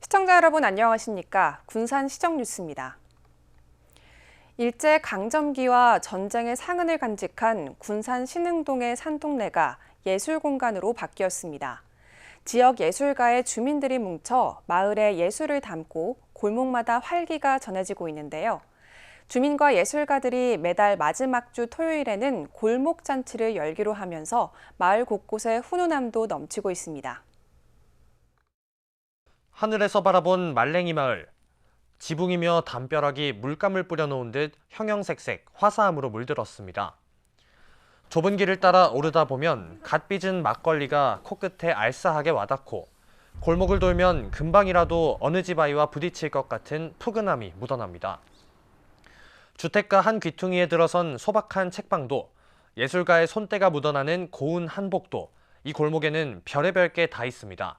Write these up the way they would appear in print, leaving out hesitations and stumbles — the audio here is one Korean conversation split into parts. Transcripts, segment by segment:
시청자 여러분 안녕하십니까? 군산시정 뉴스입니다. 일제강점기와 전쟁의 상흔을 간직한 군산 신흥동의 산동네가 예술공간으로 바뀌었습니다. 지역 예술가의 주민들이 뭉쳐 마을의 예술을 담고 골목마다 활기가 전해지고 있는데요. 주민과 예술가들이 매달 마지막 주 토요일에는 골목잔치를 열기로 하면서 마을 곳곳에 훈훈함도 넘치고 있습니다. 하늘에서 바라본 말랭이 마을. 지붕이며 담벼락이 물감을 뿌려놓은 듯 형형색색 화사함으로 물들었습니다. 좁은 길을 따라 오르다 보면 갓 빚은 막걸리가 코끝에 알싸하게 와닿고 골목을 돌면 금방이라도 어느 집 아이와 부딪힐 것 같은 푸근함이 묻어납니다. 주택가 한 귀퉁이에 들어선 소박한 책방도 예술가의 손때가 묻어나는 고운 한복도 이 골목에는 별의별 게 다 있습니다.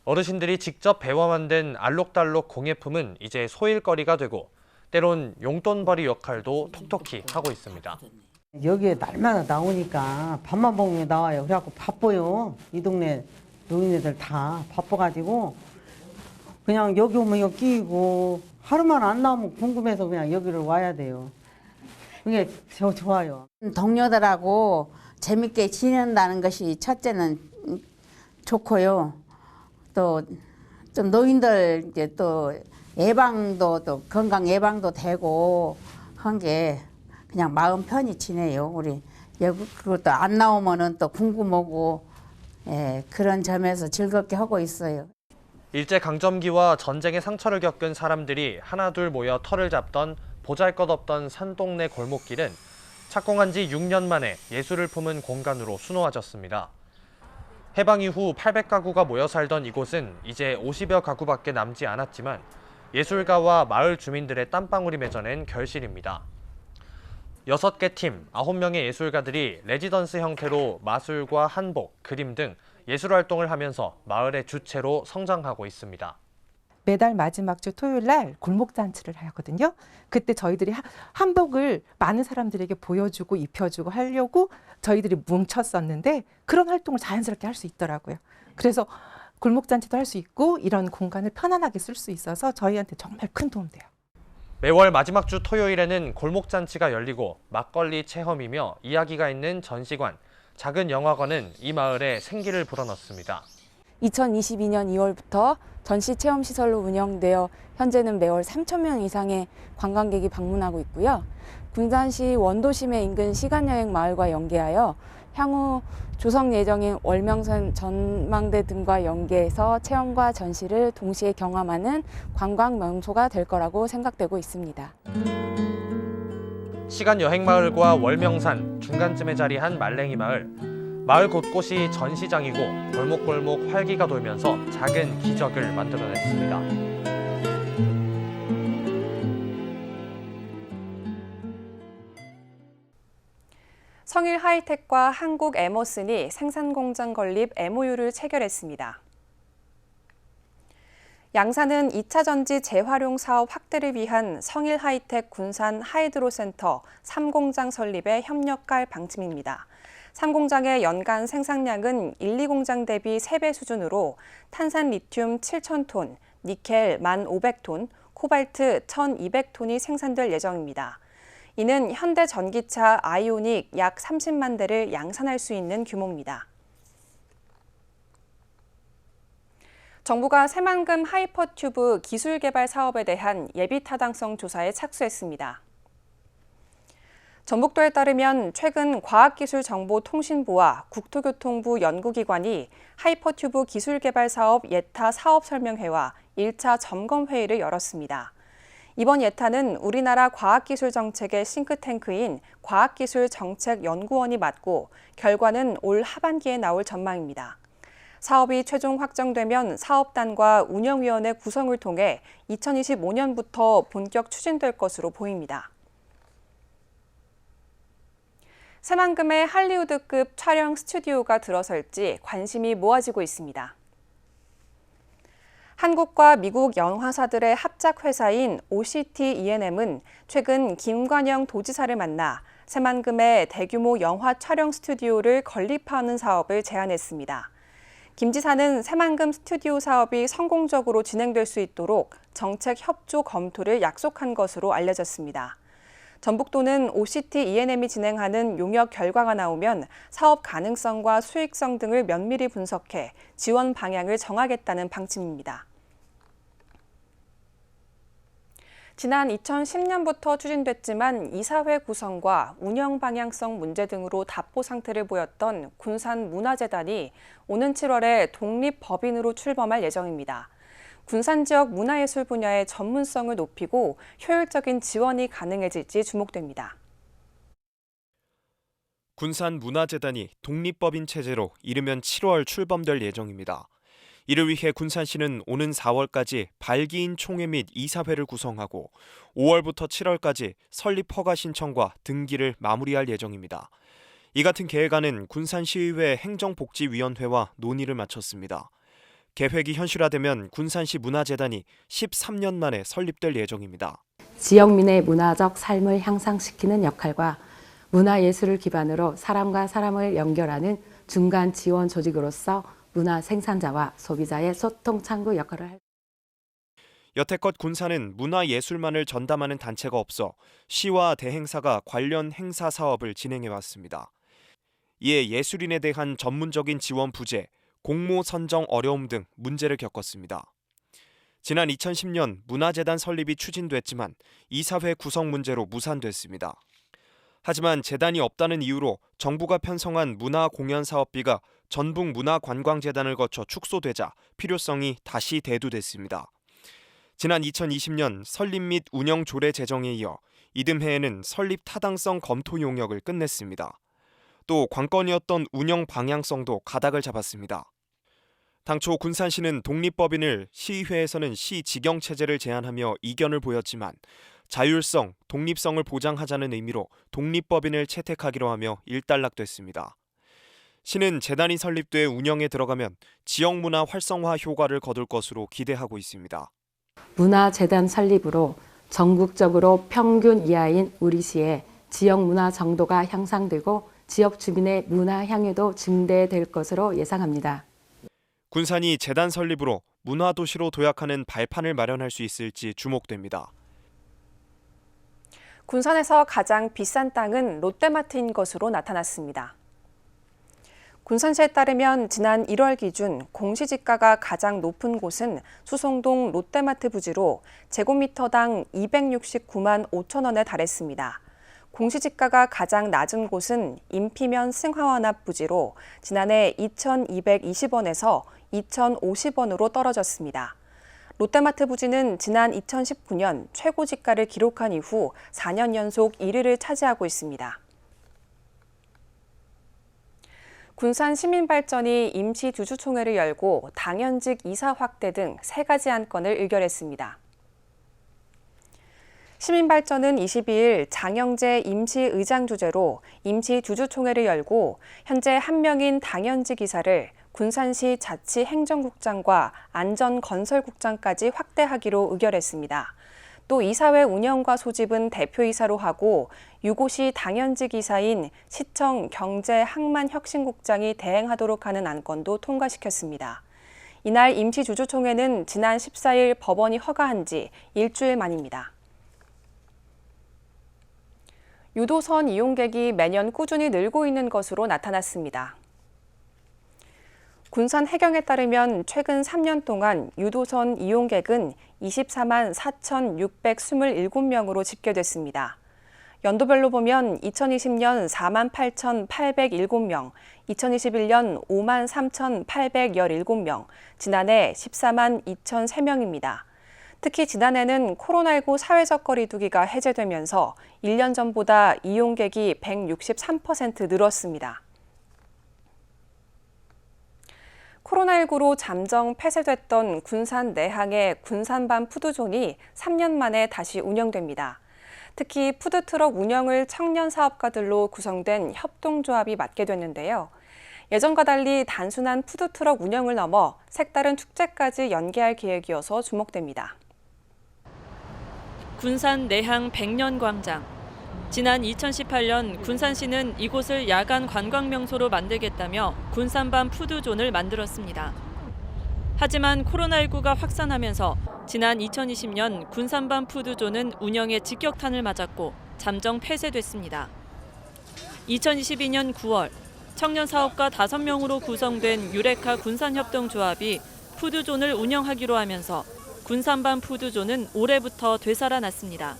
어르신들이 직접 배워 만든 알록달록 공예품은 이제 소일거리가 되고 때론 용돈벌이 역할도 톡톡히 하고 있습니다. 여기에 날마다 나오니까 밥만 먹으면 나와요. 그래갖고 바빠요. 이 동네 노인네들 다 바빠가지고 그냥 여기 오면 여기 끼고 하루만 안 나오면 궁금해서 그냥 여기를 와야 돼요. 그게 좋아요. 동료들하고 재밌게 지낸다는 것이 첫째는 좋고요. 또 노인들 이제 또 예방도 또 건강 예방도 되고 한 게 그냥 마음 편히 지내요. 우리 그것도 안 나오면은 또 궁금하고 그런 점에서 즐겁게 하고 있어요. 일제강점기와 전쟁의 상처를 겪은 사람들이 하나둘 모여 터를 잡던 보잘것없던 산동네 골목길은 착공한 지 6년 만에 예술을 품은 공간으로 수놓아졌습니다. 해방 이후 800가구가 모여 살던 이곳은 이제 50여 가구밖에 남지 않았지만 예술가와 마을 주민들의 땀방울이 맺어낸 결실입니다. 6개 팀, 9명의 예술가들이 레지던스 형태로 마술과 한복, 그림 등 예술 활동을 하면서 마을의 주체로 성장하고 있습니다. 매달 마지막 주 토요일 날 골목잔치를 하거든요. 그때 저희들이 한복을 많은 사람들에게 보여주고 입혀주고 하려고 저희들이 뭉쳤었는데 그런 활동을 자연스럽게 할 수 있더라고요. 그래서 골목잔치도 할 수 있고 이런 공간을 편안하게 쓸 수 있어서 저희한테 정말 큰 도움 돼요. 매월 마지막 주 토요일에는 골목잔치가 열리고 막걸리 체험이며 이야기가 있는 전시관, 작은 영화관은 이 마을에 생기를 불어넣습니다. 2022년 2월부터 전시 체험 시설로 운영되어 현재는 매월 3,000명 이상의 관광객이 방문하고 있고요. 군산시 원도심에 인근 시간여행 마을과 연계하여 향후 조성 예정인 월명산 전망대 등과 연계해서 체험과 전시를 동시에 경험하는 관광 명소가 될 거라고 생각되고 있습니다. 시간여행마을과 월명산 중간쯤에 자리한 말랭이 마을. 마을 곳곳이 전시장이고 골목골목 활기가 돌면서 작은 기적을 만들어냈습니다. 성일 하이텍과 한국 에머슨이 생산공장 건립 MOU를 체결했습니다. 양사는 2차 전지 재활용 사업 확대를 위한 성일 하이텍 군산 하이드로센터 3공장 설립에 협력할 방침입니다. 3공장의 연간 생산량은 1, 2공장 대비 3배 수준으로 탄산 리튬 7,000톤, 니켈 1,500톤, 코발트 1,200톤이 생산될 예정입니다. 이는 현대 전기차 아이오닉 약 30만 대를 양산할 수 있는 규모입니다. 정부가 새만금 하이퍼튜브 기술 개발 사업에 대한 예비 타당성 조사에 착수했습니다. 전북도에 따르면 최근 과학기술정보통신부와 국토교통부 연구기관이 하이퍼튜브 기술 개발 사업 예타 사업 설명회와 1차 점검회의를 열었습니다. 이번 예타는 우리나라 과학기술 정책의 싱크탱크인 과학기술정책연구원이 맡고 결과는 올 하반기에 나올 전망입니다. 사업이 최종 확정되면 사업단과 운영위원회 구성을 통해 2025년부터 본격 추진될 것으로 보입니다. 새만금의 할리우드급 촬영 스튜디오가 들어설지 관심이 모아지고 있습니다. 한국과 미국 영화사들의 합작회사인 OCT E&M은 최근 김관영 도지사를 만나 새만금의 대규모 영화 촬영 스튜디오를 건립하는 사업을 제안했습니다. 김 지사는 새만금 스튜디오 사업이 성공적으로 진행될 수 있도록 정책 협조 검토를 약속한 것으로 알려졌습니다. 전북도는 OCT E&M이 진행하는 용역 결과가 나오면 사업 가능성과 수익성 등을 면밀히 분석해 지원 방향을 정하겠다는 방침입니다. 지난 2010년부터 추진됐지만 이사회 구성과 운영 방향성 문제 등으로 답보 상태를 보였던 군산문화재단이 오는 7월에 독립법인으로 출범할 예정입니다. 군산 지역 문화예술 분야의 전문성을 높이고 효율적인 지원이 가능해질지 주목됩니다. 군산문화재단이 독립법인 체제로 이르면 7월 출범될 예정입니다. 이를 위해 군산시는 오는 4월까지 발기인 총회 및 이사회를 구성하고 5월부터 7월까지 설립 허가 신청과 등기를 마무리할 예정입니다. 이 같은 계획안은 군산시의회 행정복지위원회와 논의를 마쳤습니다. 계획이 현실화되면 군산시 문화재단이 13년 만에 설립될 예정입니다. 지역민의 문화적 삶을 향상시키는 역할과 문화예술을 기반으로 사람과 사람을 연결하는 중간 지원 조직으로서 문화 생산자와 소비자의 소통 창구 역할을 할. 여태껏 군산은 문화예술만을 전담하는 단체가 없어 시와 대행사가 관련 행사 사업을 진행해왔습니다. 이에 예술인에 대한 전문적인 지원 부재, 공모 선정 어려움 등 문제를 겪었습니다. 지난 2010년 문화재단 설립이 추진됐지만 이사회 구성 문제로 무산됐습니다. 하지만 재단이 없다는 이유로 정부가 편성한 문화공연사업비가 전북문화관광재단을 거쳐 축소되자 필요성이 다시 대두됐습니다. 지난 2020년 설립 및 운영 조례 제정에 이어 이듬해에는 설립 타당성 검토 용역을 끝냈습니다. 또 관건이었던 운영 방향성도 가닥을 잡았습니다. 당초 군산시는 독립법인을 시의회에서는 시 직영체제를 제안하며 이견을 보였지만 자율성, 독립성을 보장하자는 의미로 독립법인을 채택하기로 하며 일단락됐습니다. 시는 재단이 설립돼 운영에 들어가면 지역문화 활성화 효과를 거둘 것으로 기대하고 있습니다. 문화재단 설립으로 전국적으로 평균 이하인 우리 시의 지역문화 정도가 향상되고 지역 주민의 문화 향유도 증대될 것으로 예상합니다. 군산이 재단 설립으로 문화도시로 도약하는 발판을 마련할 수 있을지 주목됩니다. 군산에서 가장 비싼 땅은 롯데마트인 것으로 나타났습니다. 군산시에 따르면 지난 1월 기준 공시지가가 가장 높은 곳은 수송동 롯데마트 부지로 제곱미터당 269만 5천 원에 달했습니다. 공시지가가 가장 낮은 곳은 인피면 승하원 앞 부지로 지난해 2,220원에서 2,050원으로 떨어졌습니다. 롯데마트 부지는 지난 2019년 최고지가를 기록한 이후 4년 연속 1위를 차지하고 있습니다. 군산 시민발전이 임시 주주총회를 열고 당연직 이사 확대 등 3가지 안건을 의결했습니다. 시민발전은 22일 장영재 임시의장 주재로 임시 주주총회를 열고 현재 1명인 당연직 이사를 군산시 자치행정국장과 안전건설국장까지 확대하기로 의결했습니다. 또 이사회 운영과 소집은 대표이사로 하고 유고시 당연직 이사인 시청 경제항만혁신국장이 대행하도록 하는 안건도 통과시켰습니다. 이날 임시주주총회는 지난 14일 법원이 허가한 지 일주일 만입니다. 유도선 이용객이 매년 꾸준히 늘고 있는 것으로 나타났습니다. 군산 해경에 따르면 최근 3년 동안 유도선 이용객은 24만 4,627명으로 집계됐습니다. 연도별로 보면 2020년 4만 8,807명, 2021년 5만 3,817명, 지난해 14만 2,003명입니다. 특히 지난해는 코로나19 사회적 거리두기가 해제되면서 1년 전보다 이용객이 163% 늘었습니다. 코로나19로 잠정 폐쇄됐던 군산 내항의 군산밤 푸드존이 3년 만에 다시 운영됩니다. 특히 푸드트럭 운영을 청년 사업가들로 구성된 협동조합이 맡게 됐는데요. 예전과 달리 단순한 푸드트럭 운영을 넘어 색다른 축제까지 연계할 계획이어서 주목됩니다. 군산 내항 백년광장. 지난 2018년 군산시는 이곳을 야간 관광 명소로 만들겠다며 군산밤 푸드존을 만들었습니다. 하지만 코로나19가 확산하면서 지난 2020년 군산밤 푸드존은 운영에 직격탄을 맞았고 잠정 폐쇄됐습니다. 2022년 9월 청년 사업가 5명으로 구성된 유레카 군산협동조합이 푸드존을 운영하기로 하면서 군산밤 푸드존은 올해부터 되살아났습니다.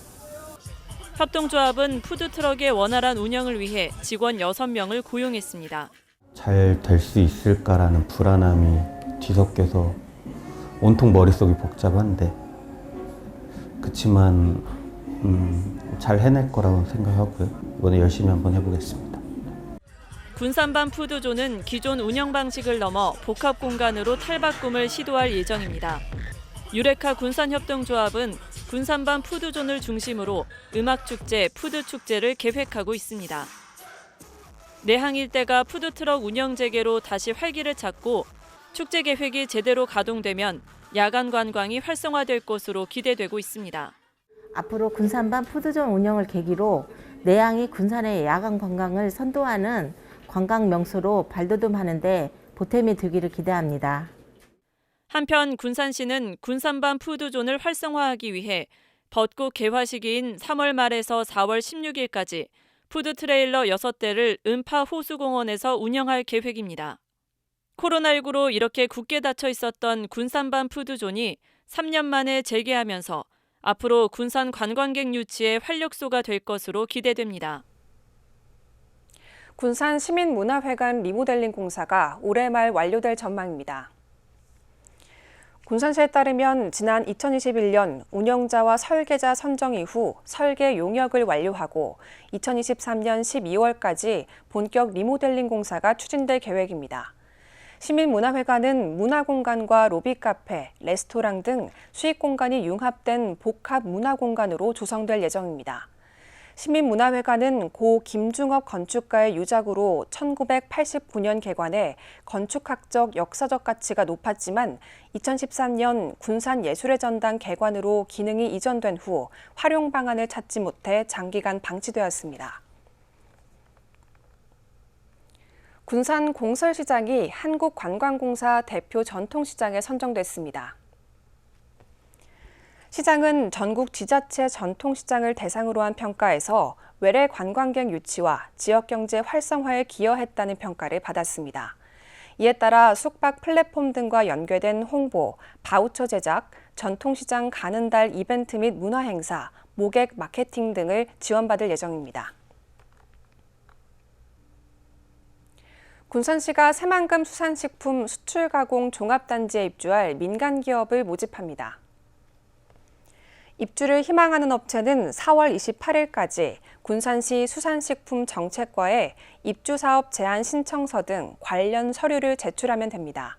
협동조합은 푸드트럭의 원활한 운영을 위해 직원 6명을 고용했습니다. 잘 될 수 있을까라는 불안함이 뒤섞여서 온통 머릿속이 복잡한데 그치만 잘 해낼 거라고 생각하고요. 이번에 열심히 한번 해보겠습니다. 군산밤 푸드존은 기존 운영 방식을 넘어 복합 공간으로 탈바꿈을 시도할 예정입니다. 유레카 군산협동조합은 군산밤 푸드존을 중심으로 음악축제, 푸드축제를 계획하고 있습니다. 내항 일대가 푸드트럭 운영 재개로 다시 활기를 찾고 축제 계획이 제대로 가동되면 야간 관광이 활성화될 것으로 기대되고 있습니다. 앞으로 군산밤 푸드존 운영을 계기로 내항이 군산의 야간 관광을 선도하는 관광 명소로 발돋움하는 데 보탬이 되기를 기대합니다. 한편 군산시는 군산밤 푸드존을 활성화하기 위해 벚꽃 개화 시기인 3월 말에서 4월 16일까지 푸드트레일러 6대를 음파 호수공원에서 운영할 계획입니다. 코로나19로 이렇게 굳게 닫혀 있었던 군산밤 푸드존이 3년 만에 재개하면서 앞으로 군산 관광객 유치의 활력소가 될 것으로 기대됩니다. 군산 시민문화회관 리모델링 공사가 올해 말 완료될 전망입니다. 군산시에 따르면 지난 2021년 운영자와 설계자 선정 이후 설계 용역을 완료하고 2023년 12월까지 본격 리모델링 공사가 추진될 계획입니다. 시민문화회관은 문화공간과 로비카페, 레스토랑 등 수익공간이 융합된 복합문화공간으로 조성될 예정입니다. 시민문화회관은 고 김중업 건축가의 유작으로 1989년 개관해 건축학적, 역사적 가치가 높았지만 2013년 군산예술의 전당 개관으로 기능이 이전된 후 활용 방안을 찾지 못해 장기간 방치되었습니다. 군산 공설시장이 한국관광공사 대표 전통시장에 선정됐습니다. 시장은 전국 지자체 전통시장을 대상으로 한 평가에서 외래 관광객 유치와 지역경제 활성화에 기여했다는 평가를 받았습니다. 이에 따라 숙박 플랫폼 등과 연계된 홍보, 바우처 제작, 전통시장 가는 달 이벤트 및 문화행사, 모객 마케팅 등을 지원받을 예정입니다. 군산시가 새만금 수산식품 수출가공 종합단지에 입주할 민간기업을 모집합니다. 입주를 희망하는 업체는 4월 28일까지 군산시 수산식품정책과에 입주사업 제안 신청서 등 관련 서류를 제출하면 됩니다.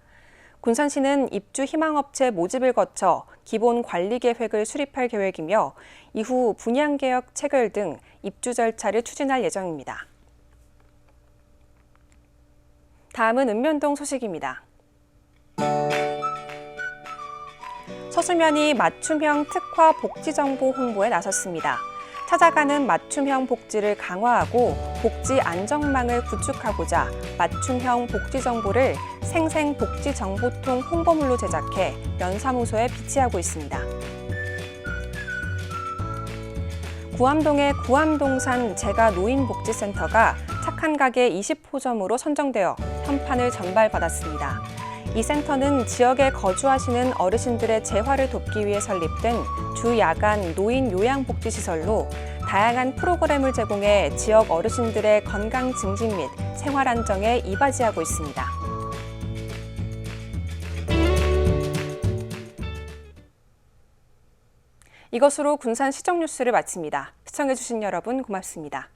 군산시는 입주 희망업체 모집을 거쳐 기본 관리 계획을 수립할 계획이며 이후 분양계약 체결 등 입주 절차를 추진할 예정입니다. 다음은 읍면동 소식입니다. 서수면이 맞춤형 특화 복지정보 홍보에 나섰습니다. 찾아가는 맞춤형 복지를 강화하고 복지 안정망을 구축하고자 맞춤형 복지정보를 생생복지정보통 홍보물로 제작해 면사무소에 비치하고 있습니다. 구암동의 구암동산 재가 노인복지센터가 착한 가게 20호점으로 선정되어 현판을 전발받았습니다. 이 센터는 지역에 거주하시는 어르신들의 재활을 돕기 위해 설립된 주야간 노인 요양복지시설로 다양한 프로그램을 제공해 지역 어르신들의 건강 증진 및 생활 안정에 이바지하고 있습니다. 이것으로 군산 시정 뉴스를 마칩니다. 시청해주신 여러분 고맙습니다.